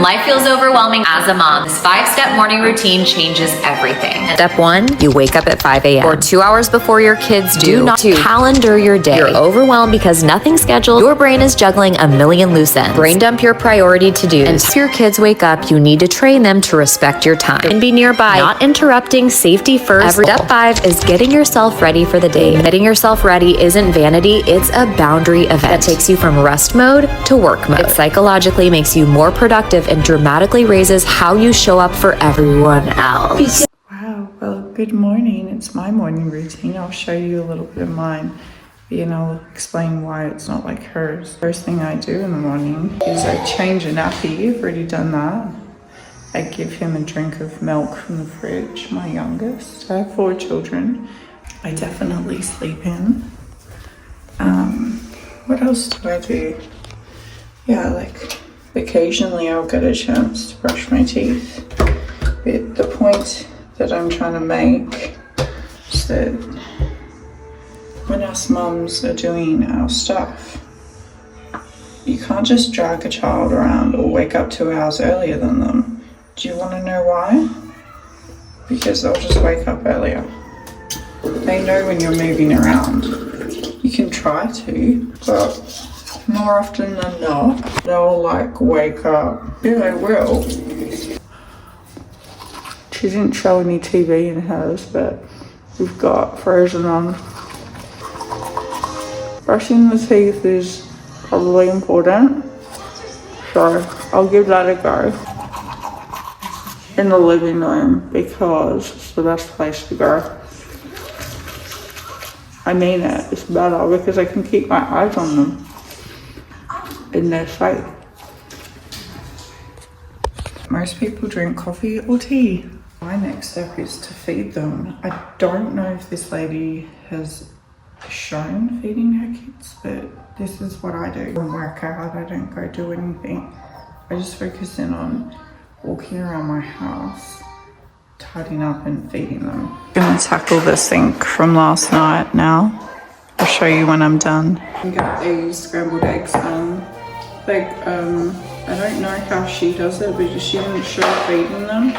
Life feels overwhelming as a mom. This 5-step morning routine changes everything. Step 1, you wake up at 5 a.m. or 2 hours before your kids do. Not to calendar your day. You're overwhelmed because nothing's scheduled. Your brain is juggling a million loose ends. Brain dump your priority to-dos. Until your kids wake up, you need to train them to respect your time and be nearby, not interrupting. Safety first. Step 5 is getting yourself ready for the day. Getting yourself ready isn't vanity, it's a boundary event that takes you from rest mode to work mode. It psychologically makes you more productive and dramatically raises how you show up for everyone else. Wow, well, good morning. It's my morning routine. I'll show you a little bit of mine, and I'll explain why it's not like hers. First thing I do in the morning is I change a nappy. I've already done that. I give him a drink of milk from the fridge, my youngest. I have 4 children. I definitely sleep in. What else do I do? Yeah, like occasionally I'll get a chance to brush my teeth. But the point that I'm trying to make is that when us mums are doing our stuff, you can't just drag a child around or wake up 2 hours earlier than them. Do you want to know why? Because they'll just wake up earlier. They know when you're moving around. You can try to, but more often than not, they'll like wake up. Yeah, they will. She didn't show any TV in hers, but we've got Frozen on. Brushing the teeth is probably important, so I'll give that a go in the living room because it's the best place to go. I mean it, it's better because I can keep my eyes on them and they're safe. Most people drink coffee or tea. My next step is to feed them. I don't know if this lady has shown feeding her kids, but this is what I do. I don't work out, I don't go do anything. I just focus in on walking around my house, tidying up and feeding them. I'm gonna tackle the sink from last night now. I'll show you when I'm done. I got these scrambled eggs and I don't know how she does it, but she didn't show feeding them.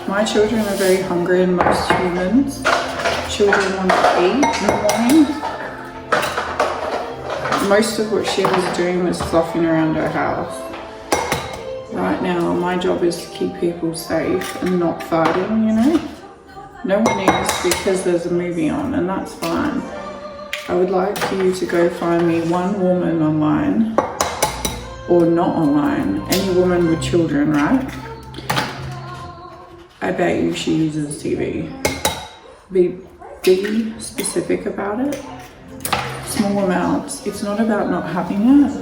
My children are very hungry and most humans, children want to eat in the morning. Most of what she was doing was fluffing around her house. Right now, my job is to keep people safe and not fighting, you know? No one is because there's a movie on, and that's fine. I would like for you to go find me one woman online, or not online, any woman with children, right? I bet you she uses TV. Be specific about it. Small amounts. It's not about not having it.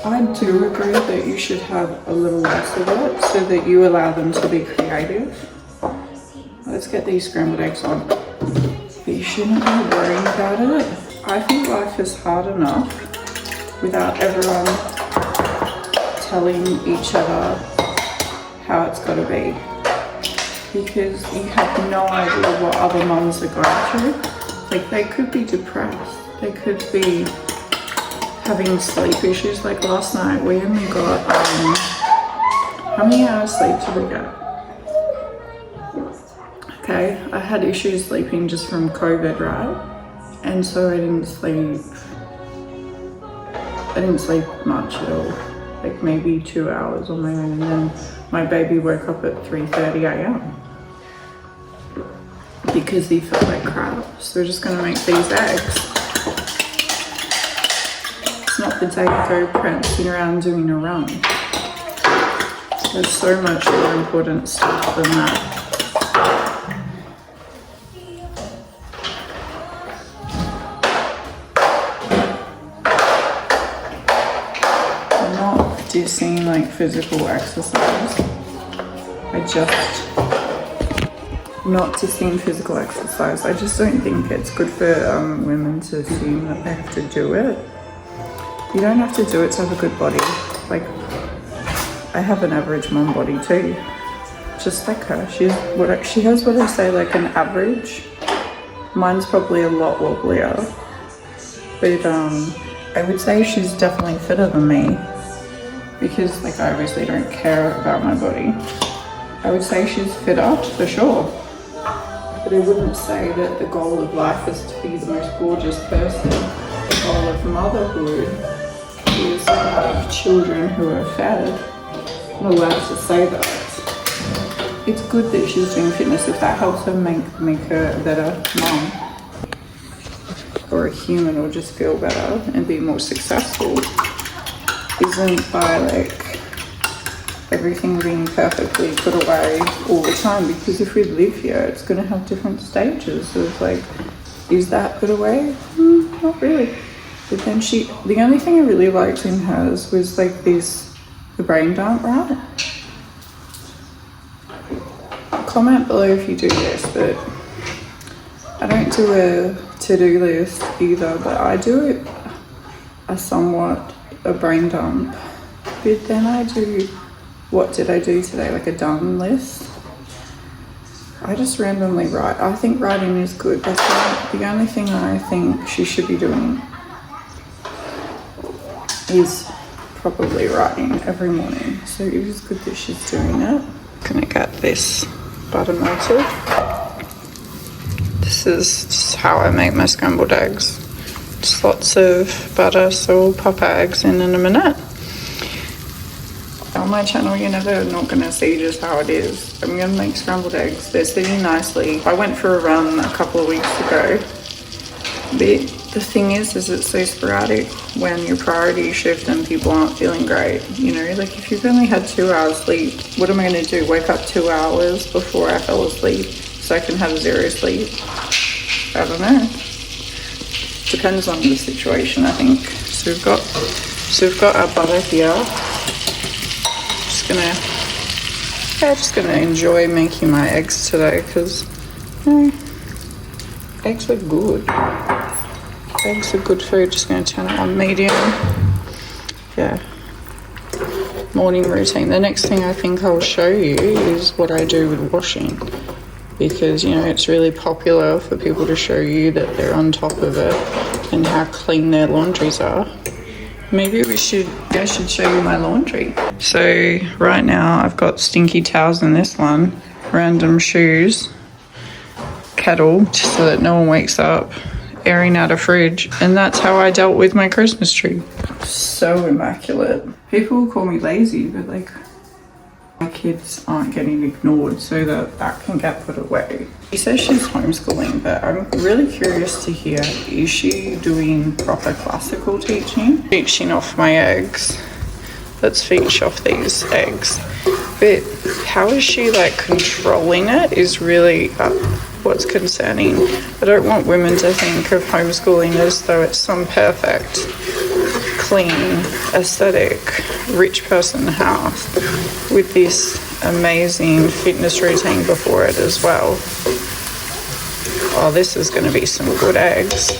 I do agree that you should have a little less of it so that you allow them to be creative. Let's get these scrambled eggs on. But you shouldn't be worrying about it. I think life is hard enough without everyone telling each other how it's got to be. Because you have no idea what other mums are going through. Like, they could be depressed. They could be having sleep issues. Like last night we only got how many hours sleep did we get? Okay, I had issues sleeping just from COVID, right? And so I didn't sleep much at all, like maybe 2 hours on my own, and then my baby woke up at 3:30 a.m. because he felt like crap. So we're just gonna make these eggs. It's not the day to go prancing around doing a run. There's so much more important stuff than that. I'm not dissing like physical exercise. Not dissing physical exercise. I just don't think it's good for women to assume that they have to do it. You don't have to do it to have a good body. Like, I have an average mum body too, just like her. She has what I say, like an average. Mine's probably a lot wobblier, but I would say she's definitely fitter than me. because like I obviously don't care about my body. I would say she's fitter for sure, but I wouldn't say that the goal of life is to be the most gorgeous person. The goal of motherhood is to have children who are fed. I'm allowed to say that. It's good that she's doing fitness if that helps her make her a better mom or a human, or just feel better and be more successful. Isn't by like everything being perfectly put away all the time, because if we live here it's going to have different stages of like, is that put away? Not really. But then the only thing I really liked in hers was like the brain dump, right? Comment below if you do this, but I don't do a to-do list either, but I do a brain dump. But then I do, what did I do today? Like a done list. I just randomly write. I think writing is good. That's the only thing I think she should be doing is probably writing every morning. So it is good that she's doing it. I'm gonna get this butter melted. This is just how I make my scrambled eggs. Just lots of butter, so we'll pop our eggs in a minute. On my channel, you're never not going to see just how it is. I'm going to make scrambled eggs. They're sitting nicely. I went for a run a couple of weeks ago. But the thing is it's so sporadic when your priorities shift and people aren't feeling great. You know, like if you've only had 2 hours sleep, what am I going to do? Wake up 2 hours before I fell asleep so I can have 0 sleep? I don't know. Depends on the situation, I think. So we've got our butter here. Just gonna enjoy making my eggs today, because eggs are good. Eggs are good food. Just gonna turn it on medium. Yeah. Morning routine. The next thing I think I'll show you is what I do with washing, because you know it's really popular for people to show you that they're on top of it and how clean their laundries are. Maybe I should show you my laundry. So right now I've got stinky towels in this one, random shoes, kettle, just so that no one wakes up, airing out a fridge, and that's how I dealt with my Christmas tree. So immaculate. People call me lazy, but like my kids aren't getting ignored so that can get put away. She says she's homeschooling, but I'm really curious to hear, is she doing proper classical teaching? Featuring off my eggs. Let's feature off these eggs. But how is she like controlling it is really what's concerning. I don't want women to think of homeschooling as though it's some perfect, clean, aesthetic, rich person house with this amazing fitness routine before it as well. Oh, this is going to be some good eggs.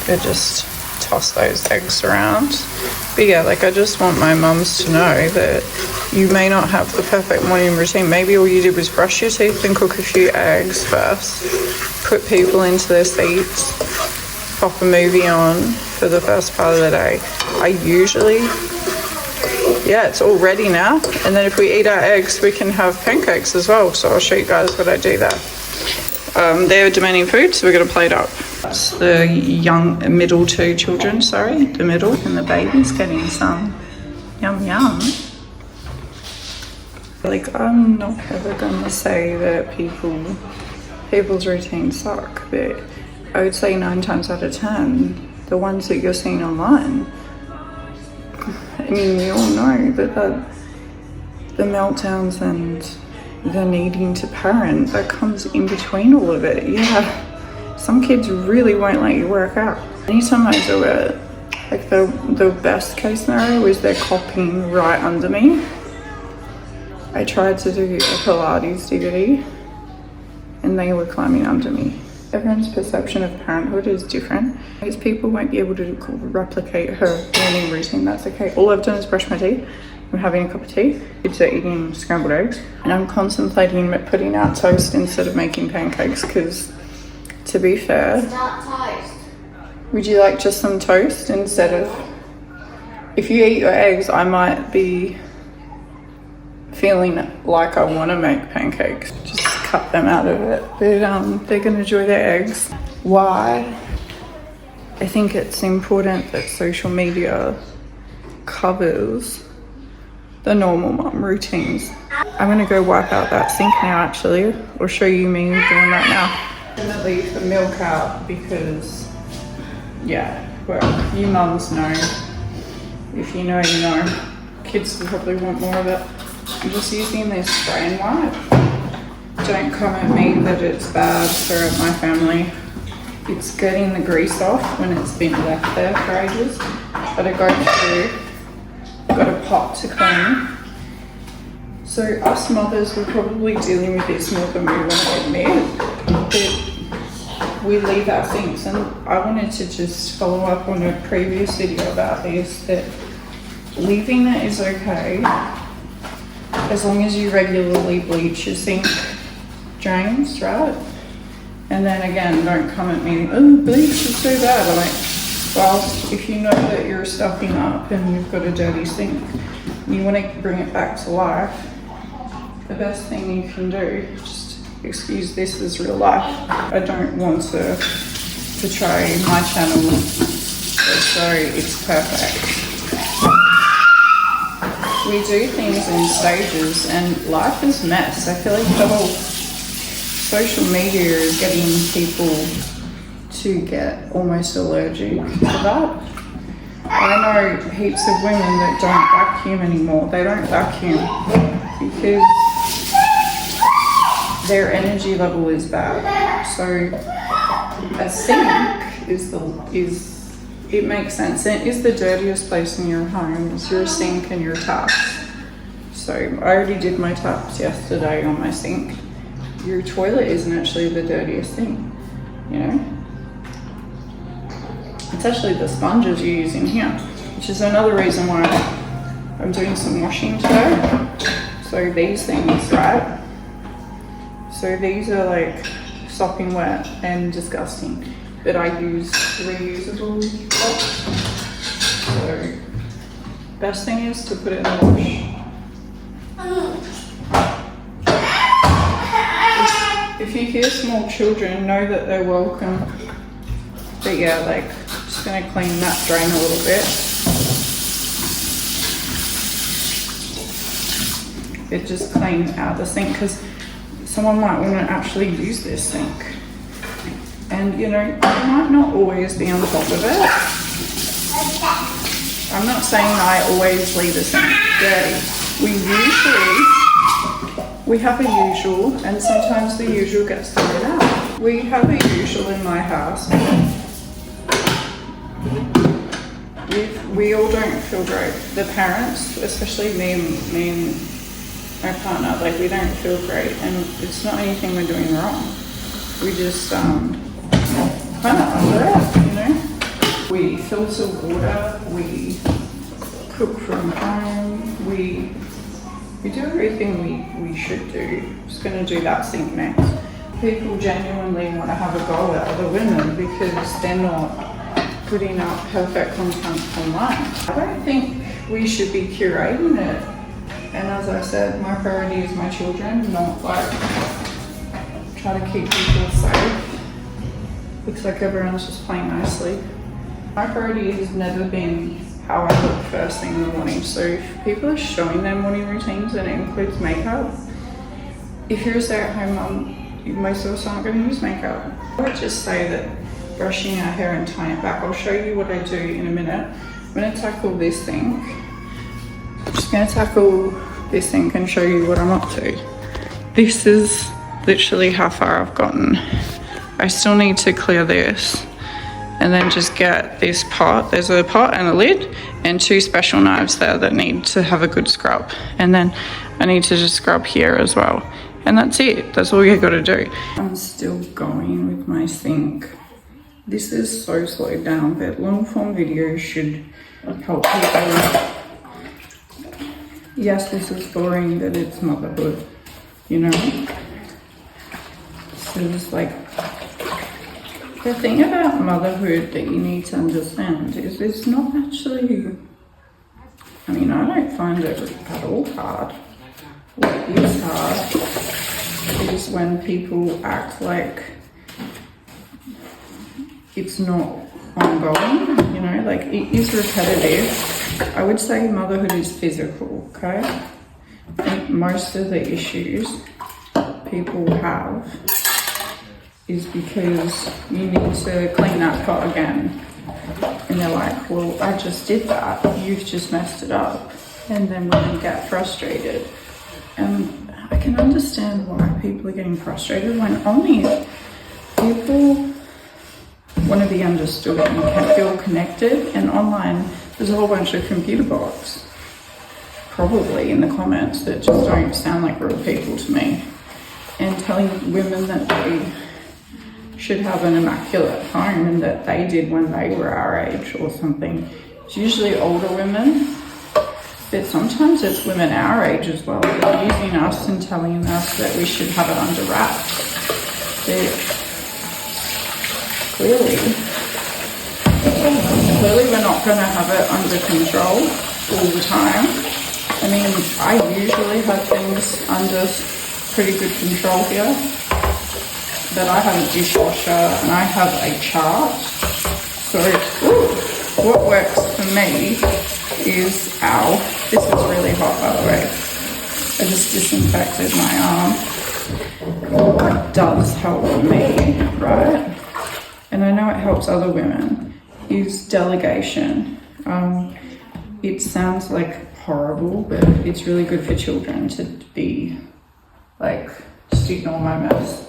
I just toss those eggs around. But yeah, like I just want my mums to know that you may not have the perfect morning routine. Maybe all you did was brush your teeth and cook a few eggs first, put people into their seats, pop a movie on for the first part of the day. I usually, it's all ready now. And then if we eat our eggs, we can have pancakes as well. So I'll show you guys what I do there. They're demanding food, so we're going to plate up. That's the middle two children, the middle. And the baby's getting some yum yum. Like, I'm not ever going to say that people's routines suck, but I would say 9 times out of 10, the ones that you're seeing online, I mean, we all know that the meltdowns and the needing to parent that comes in between all of it. Yeah, some kids really won't let you work out. Anytime I do it, like the best case scenario is they're copying right under me. I tried to do a Pilates DVD and they were climbing under me. Everyone's perception of parenthood is different. These people won't be able to replicate her morning routine. That's okay. All I've done is brush my teeth. I'm having a cup of tea. Kids are eating scrambled eggs. And I'm contemplating putting out toast instead of making pancakes, because to be fair, It's not toast. would you like just some toast instead of if you eat your eggs, I might be feeling like I want to make pancakes. Just cut them out of it. But they're going to enjoy their eggs. Why? I think it's important that social media covers the normal mum routines. I'm going to go wipe out that sink now, actually. I'll show you me doing that now. I'm going to leave the milk out because, yeah, well, you mums know. If you know, you know. Kids will probably want more of it. I'm just using this spray and wipe. Don't come at me that it's bad for my family. It's getting the grease off when it's been left there for ages. But I go through, got a pot to clean. So us mothers were probably dealing with this more than we want to admit. But we leave our sinks, and I wanted to just follow up on a previous video about this, that leaving it is okay as long as you regularly bleach your sink drains, right? And then again, don't come at me, oh, bleach is so bad. I'm like, well, if you know that you're stuffing up and you've got a dirty sink, you want to bring it back to life, the best thing you can do, just excuse this as real life. I don't want to portray my channel as though it's perfect. We do things in stages, and life is a mess. I feel like the whole social media is getting people to get almost allergic to that. I know heaps of women that don't vacuum anymore. They don't vacuum because their energy level is bad. So a sink it makes sense. It is the dirtiest place in your home. It's your sink and your taps. So I already did my taps yesterday on my sink. Your toilet isn't actually the dirtiest thing, you know? It's actually the sponges you use in here, which is another reason why I'm doing some washing today. So these things, right? So these are like sopping wet and disgusting. But I use reusable pots. So best thing is to put it in the wash. If you hear small children, know that they're welcome. But yeah, like, just gonna clean that drain a little bit. It just cleans out the sink, because someone might want to actually use this sink. And you know, you might not always be on top of it. I'm not saying I always leave the sink dirty. We have a usual, and sometimes the usual gets thrown out. We have a usual in my house. We all don't feel great. The parents, especially me and my partner, like, we don't feel great, and it's not anything we're doing wrong. We just kind of under it, you know. We filter water. We cook from home. We do everything we should do. Just going to do that sink next. People genuinely want to have a go at other women because they're not putting up perfect content online. I don't think we should be curating it. And as I said, my priority is my children, not like try to keep people safe. Looks like everyone's just playing nicely. My priority has never been how I look first thing in the morning. So if people are showing their morning routines and it includes makeup, if you're a stay-at-home mum, most of us aren't going to use makeup. I would just say that brushing our hair and tying it back. I'll show you what I do in a minute. I'm going to tackle this thing. I'm just going to tackle this thing and show you what I'm up to. This is literally how far I've gotten. I still need to clear this. And then just get this pot. There's a pot and a lid and 2 special knives there that need to have a good scrub. And then I need to just scrub here as well. And that's it. That's all you got to do. I'm still going with my sink. This is so slowed down, but long form videos should help people. Yes, this is boring, but it's motherhood, you know? So it's like, the thing about motherhood that you need to understand is it's not actually mean, I don't find it at all hard. What is hard is when people act like it's not ongoing, you know, like it is repetitive. I would say motherhood is physical, okay? I think most of the issues people have is because you need to clean that pot again. And they're like, well, I just did that. You've just messed it up. And then women get frustrated. And I can understand why people are getting frustrated when only people want to be understood and can feel connected. And online, there's a whole bunch of computer bots, probably in the comments, that just don't sound like real people to me. And telling women that they should have an immaculate home and that they did when they were our age or something. It's usually older women, but sometimes it's women our age as well. They're using us and telling us that we should have it under wraps. But clearly we're not going to have it under control all the time. I mean, I usually have things under pretty good control here. But I have a dishwasher and I have a chart. So what works for me is, this is really hot by the way. I just disinfected my arm. What does help me, right? And I know it helps other women, is delegation. It sounds like horrible, but it's really good for children to be like, just ignore my mess.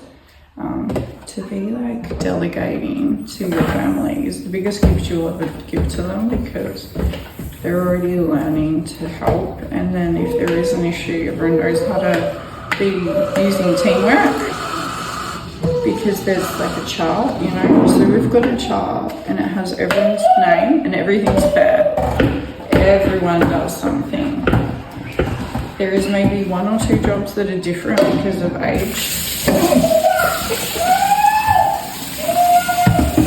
To be like delegating to your family is the biggest gift you'll ever give to them, because they're already learning to help. And then if there is an issue, everyone knows how to be using teamwork, because there's like a chart, you know. So we've got a chart and it has everyone's name and everything's fair. Everyone does something. There is maybe 1 or 2 jobs that are different because of age.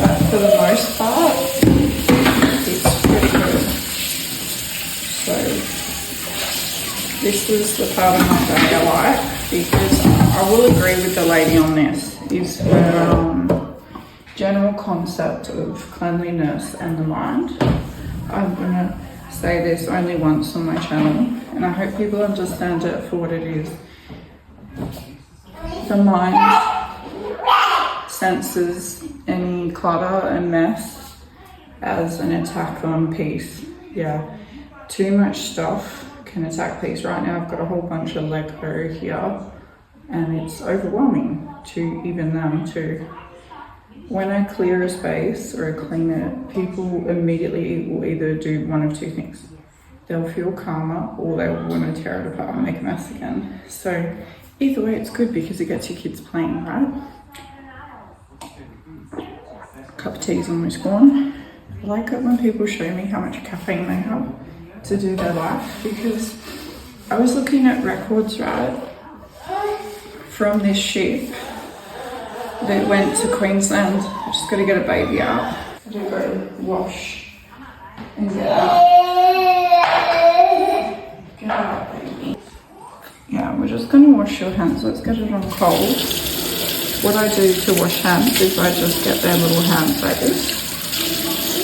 But for the most part, it's pretty good. So this was the part of my day I like, because I will agree with the lady on this, is her general concept of cleanliness and the mind. I'm going to say this only once on my channel, and I hope people understand it for what it is. The mind senses any clutter and mess as an attack on peace. Yeah, too much stuff can attack peace. Right now I've got a whole bunch of Lego here and it's overwhelming to even them too. When I clear a space or I clean it, people immediately will either do one of 2 things. They'll feel calmer or they will want to tear it apart and make a mess again. So either way, it's good because it gets your kids playing, right? Cup of tea's almost gone. I like it when people show me how much caffeine they have to do their life, because I was looking at records, right, from this ship that went to Queensland. I just got to get a baby out. I got to go wash and get out. Get out, baby. Yeah, we're just going to wash your hands. Let's get it on cold. What I do to wash hands is I just get their little hands like this.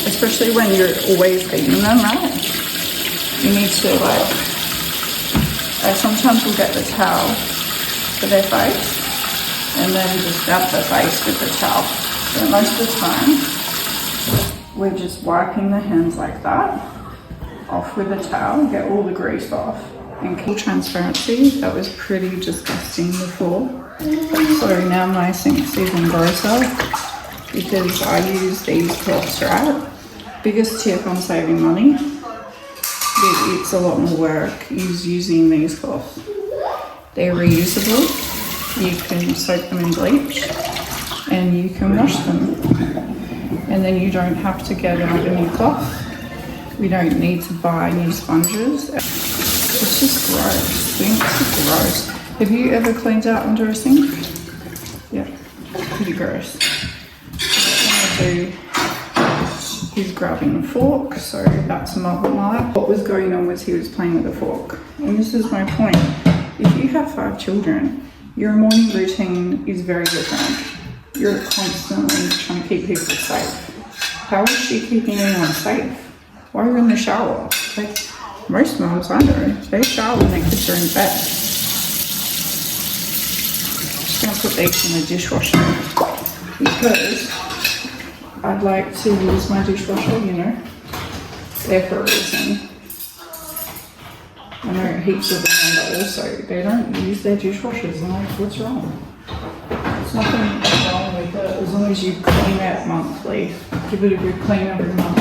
Especially when you're always feeding them, right? You need to like, I sometimes will get the towel for their face and then just dab their face with the towel. But most of the time, we're just wiping the hands like that, off with the towel, get all the grease off. And full transparency, that was pretty disgusting before. So now my sink's even grosser because I use these cloths, right? Biggest tip on saving money, but it's a lot more work, is using these cloths. They're reusable. You can soak them in bleach and you can wash them. And then you don't have to get out a new cloth. We don't need to buy new sponges. It's just gross. Sinks are gross. Have you ever cleaned out under a sink? Yeah, pretty gross. What I'm gonna do He's grabbing a fork, so that's mother life. What was going on was he was playing with a fork. And this is my point. If you have 5 children, your morning routine is very different. You're constantly trying to keep people safe. How is she keeping anyone safe? Why are you in the shower? Like, most moms I know, they shower when their kids are in bed. Just gonna put these in the dishwasher because I'd like to use my dishwasher, you know, there for a reason. I know heaps of them that also, they don't use their dishwashers. I'm like, what's wrong? There's nothing wrong with it as long as you clean it monthly. Give it a good clean every month.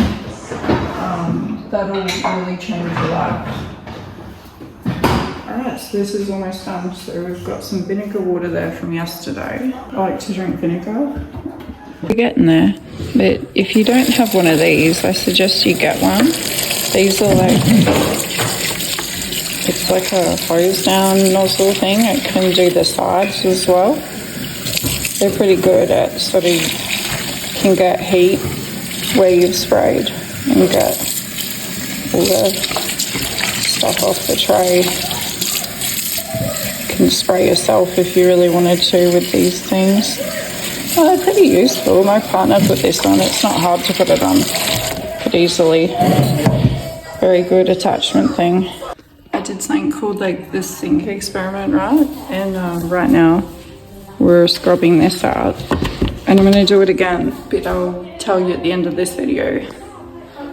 That'll really change your life. Alright, so this is almost done. So we've got some vinegar water there from yesterday. I like to drink vinegar. We're getting there, but if you don't have one of these, I suggest you get one. These are like, it's like a hose down nozzle thing. It can do the sides as well. They're pretty good at sort of, can get heat where you've sprayed and get all the stuff off the tray. You can spray yourself if you really wanted to with these things. Oh, they're pretty useful. My partner put this on. It's not hard to put it on pretty easily. Very good attachment thing. I did something called like the sink experiment, right? And right now we're scrubbing this out. And I'm going to do it again, but I'll tell you at the end of this video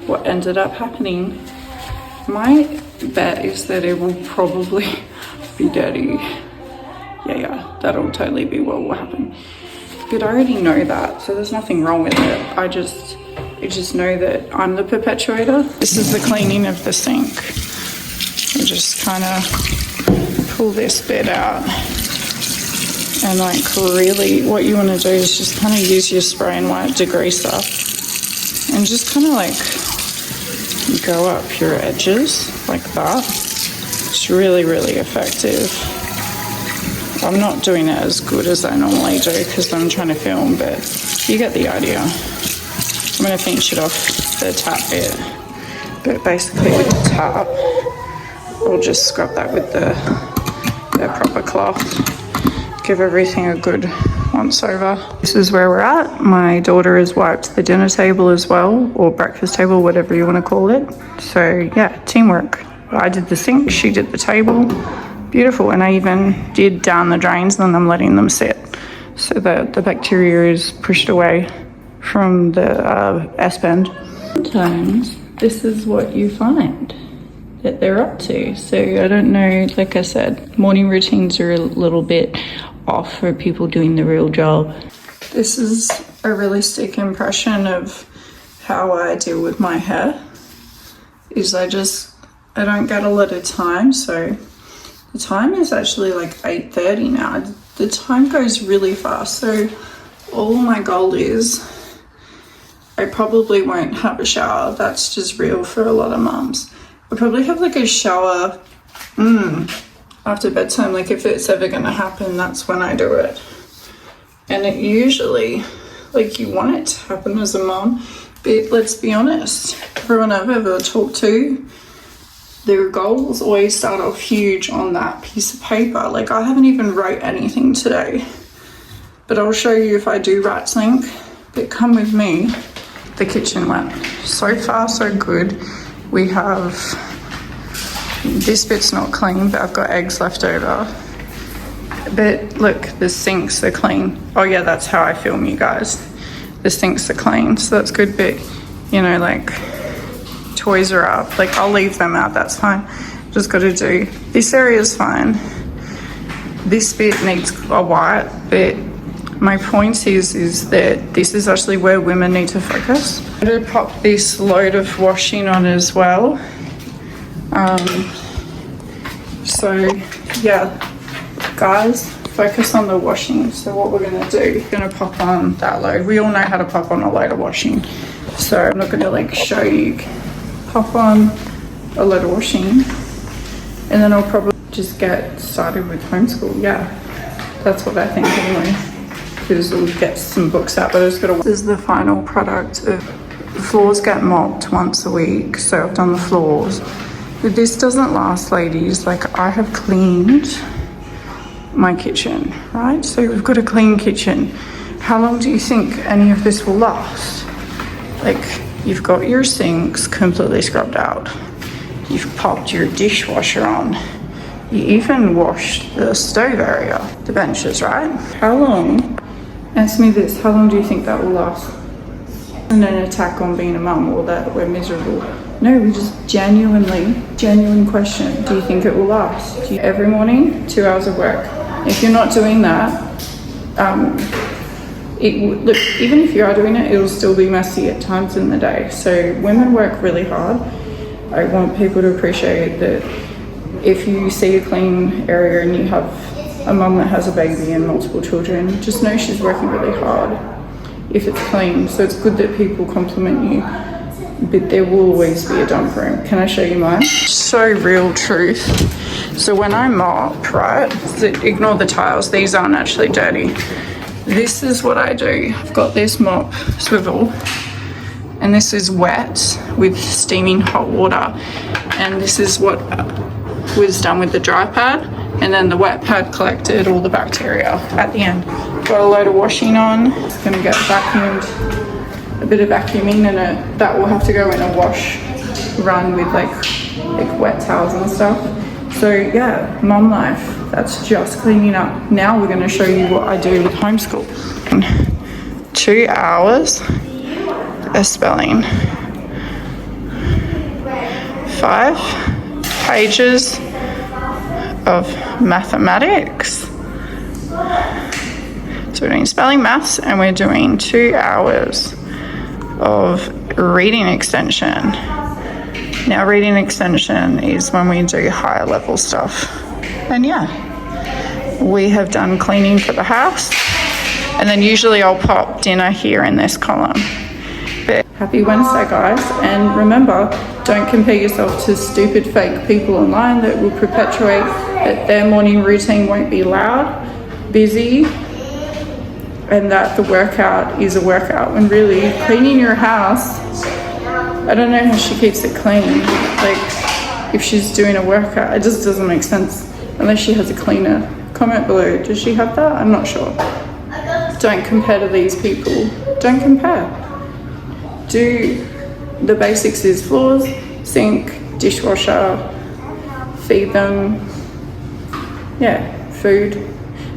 what ended up happening. My bet is that it will probably be dirty. Yeah, that'll totally be what will happen. But I already know that, so there's nothing wrong with it. I just know that I'm the perpetuator. This is the cleaning of the sink. You just kind of pull this bit out. And like really what you want to do is just kind of use your spray and wipe degreaser and just kind of like go up your edges like that. It's really, really effective. I'm not doing it as good as I normally do because I'm trying to film, but you get the idea. I'm going to finish it off the tap bit, but basically with the tap, I'll just scrub that with the proper cloth. Give everything a good once over. This is where we're at. My daughter has wiped the dinner table as well, or breakfast table, whatever you want to call it. So yeah, teamwork. I did the sink, she did the table. Beautiful. And I even did down the drains and I'm letting them sit so that the bacteria is pushed away from the S-bend. Sometimes this is what you find that they're up to. So I don't know, like I said, morning routines are a little bit off for people doing the real job. This is a realistic impression of how I deal with my hair. Is I don't get a lot of time, so the time is actually like 8:30 now. The time goes really fast, so all my goal is I probably won't have a shower. That's just real for a lot of mums. I'll probably have like a shower after bedtime. Like if it's ever gonna happen, that's when I do it. And it usually, like you want it to happen as a mum, but let's be honest, everyone I've ever talked to, their goals always start off huge on that piece of paper. Like I haven't even wrote anything today, but I'll show you if I do write something. But come with me. The kitchen went so far so good. We have, this bit's not clean, but I've got eggs left over. But look, the sinks are clean. Oh yeah, that's how I film you guys. The sinks are clean, so that's good. But you know, like toys are up. Like I'll leave them out, that's fine. Just got to do, this area is fine. This bit needs a wipe, but my point is that this is actually where women need to focus. I'm going to pop this load of washing on as well. So yeah, guys, focus on the washing. So what we're going to do, we're going to pop on that load. We all know how to pop on a load of washing. So I'm not going to like show you. Pop on a load of washing and then I'll probably just get started with homeschool. Yeah, that's what I think anyway, because we'll get some books out, but I just gotta. This is the final product of The floors get mopped once a week, so I've done the floors. But this doesn't last, ladies. Like, I have cleaned my kitchen, right? So we've got a clean kitchen. How long do you think any of this will last? Like, you've got your sinks completely scrubbed out. You've popped your dishwasher on. You even washed the stove area, the benches, right? How long, answer me this, how long do you think that will last? And an attack on being a mum or that we're miserable. No, we just genuine question. Do you think it will last? Every morning, 2 hours of work. If you're not doing that, look, even if you are doing it, it will still be messy at times in the day. So women work really hard. I want people to appreciate that if you see a clean area and you have a mum that has a baby and multiple children, just know she's working really hard if it's clean. So it's good that people compliment you, but there will always be a dump room. Can I show you mine? So real truth. So when I mop, right, so ignore the tiles, these aren't actually dirty. This is what I do. I've got this mop swivel, and this is wet with steaming hot water, and this is what was done with the dry pad, and then the wet pad collected all the bacteria at the end. Got a load of washing on. It's gonna get vacuumed, a bit of vacuuming, and that will have to go in a wash run with like wet towels and stuff. So yeah, mum life, that's just cleaning up. Now we're gonna show you what I do with homeschool. 2 hours of spelling. 5 pages of mathematics. So we're doing spelling, maths, and we're doing 2 hours of reading extension. Now, reading extension is when we do higher level stuff. And yeah, we have done cleaning for the house, and then usually I'll pop dinner here in this column. But happy Wednesday, guys, and remember, don't compare yourself to stupid fake people online that will perpetuate that their morning routine won't be loud, busy, and that the workout is a workout, when really cleaning your house, I don't know how she keeps it clean. Like, if she's doing a workout, it just doesn't make sense unless she has a cleaner. Comment below, does she have that? I'm not sure. Don't compare to these people. Don't compare. Do the basics is floors, sink, dishwasher, feed them, yeah, food.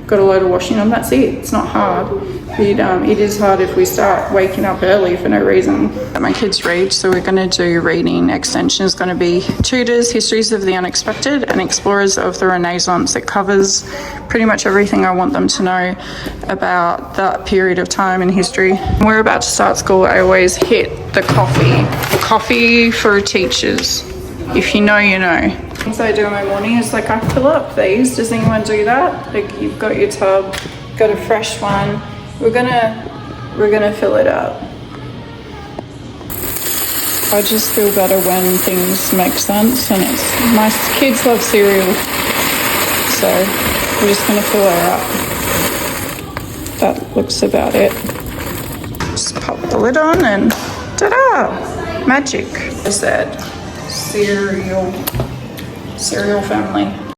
Got a load of washing on, that's it. It's not hard. It is hard if we start waking up early for no reason. My kids read, so we're going to do reading extension. Is going to be Tudors, Histories of the Unexpected, and Explorers of the Renaissance. It covers pretty much everything I want them to know about that period of time in history. When we're about to start school, I always hit the coffee. Coffee for teachers. If you know, you know. Things I do in my morning is like I fill up these. Does anyone do that? Like, you've got your tub, got a fresh one. We're gonna fill it up. I just feel better when things make sense, and my kids love cereal, so we're just gonna fill her up. That looks about it. Just pop the lid on and ta-da! Magic. I said cereal family.